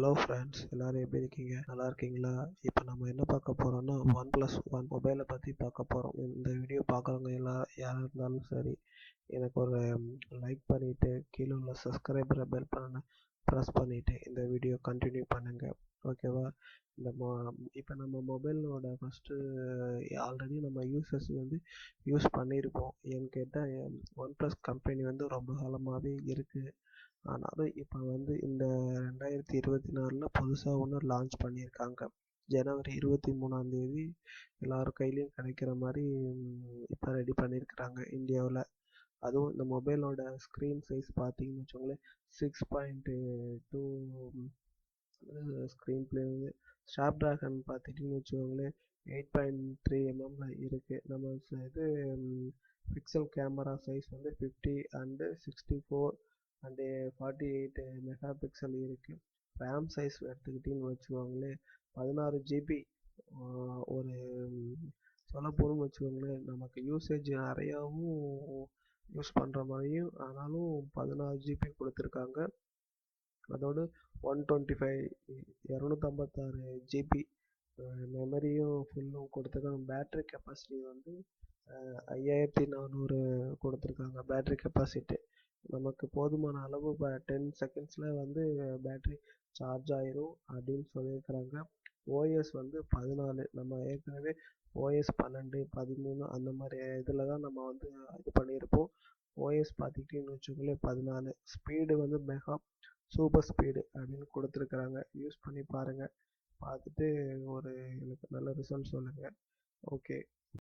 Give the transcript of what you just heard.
Hello friends, எல்லாரும் எப்படி இருக்கீங்க? நல்லா இருக்கீங்களா? இப்போ நம்ம என்ன பார்க்க போறோம்னா OnePlus 1 மொபைலை பற்றி பார்க்க போகிறோம். இந்த வீடியோ பார்க்குறவங்க யாராக இருந்தாலும் சரி, எனக்கு ஒரு லைக் பண்ணிவிட்டு கீழே உள்ள சப்ஸ்கிரைபர் பெல் பண்ண ப்ரெஸ் பண்ணிவிட்டு இந்த வீடியோ கண்டினியூ பண்ணுங்கள். ஓகேவா? இப்போ நம்ம மொபைலோட ஃபஸ்ட்டு ஆல்ரெடி நம்ம யூசர்ஸ் யூஸ் பண்ணியிருப்போம். ஏன்னு கேட்டால் OnePlus கம்பெனி ரொம்ப காலமாகவே இருக்குது. ஆனாலும் இப்போ இந்த 2024 புதுசாக ஒன்று லான்ச் பண்ணியிருக்காங்க. ஜனவரி 23 எல்லார் கையிலையும் கிடைக்கிற மாதிரி இப்போ ரெடி பண்ணியிருக்கிறாங்க இந்தியாவில். அதுவும் இந்த மொபைலோட ஸ்க்ரீன் சைஸ் பார்த்தீங்கன்னு வச்சுக்கோங்களேன், 6.2 ஸ்க்ரீன் பிளே ஸ்னாப் ட்ராகன் பார்த்துட்டிங்கன்னு வச்சுக்கோங்களேன் 8.3 mm இருக்குது. நம்ம இது pixel camera size 50 and 64 and 48 mega pixel இருக்குது. ரேம் சைஸ் எடுத்துக்கிட்டிங்கன்னு வச்சுக்கோங்களேன் 16 GB. ஒரு சொல்ல போகணும்னு வச்சுக்கோங்களேன், நமக்கு யூசேஜ் நிறையாவும் யூஸ் பண்ணுற மாதிரியும், ஆனாலும் 16 GB கொடுத்துருக்காங்க. அதோடு 256 GB மெமரியும் ஃபுல்லும் கொடுத்துருக்காங்க. பேட்ரி கெப்பாசிட்டி 5400 கொடுத்துருக்காங்க. பேட்ரி கெப்பாசிட்டி நமக்கு போதுமான அளவு 10 செகண்ட்ஸில் பேட்ரி சார்ஜ் ஆயிரும் அப்படின்னு சொல்லியிருக்கிறாங்க. ஓஎஸ் 14. நம்ம ஏற்கனவே ஓஎஸ் 12, 13 அந்த மாதிரி இதில் தான் நம்ம இது பண்ணியிருப்போம். ஓஎஸ் பார்த்துக்கிட்டிங்கன்னு வச்சுக்கோங்களேன் 14. ஸ்பீடு மெகா சூப்பர் ஸ்பீடு அப்படின்னு கொடுத்துருக்குறாங்க. யூஸ் பண்ணி பாருங்கள். பார்த்துட்டு எனக்கு நல்ல ரிசல்ட் சொல்லுங்கள். ஓகே.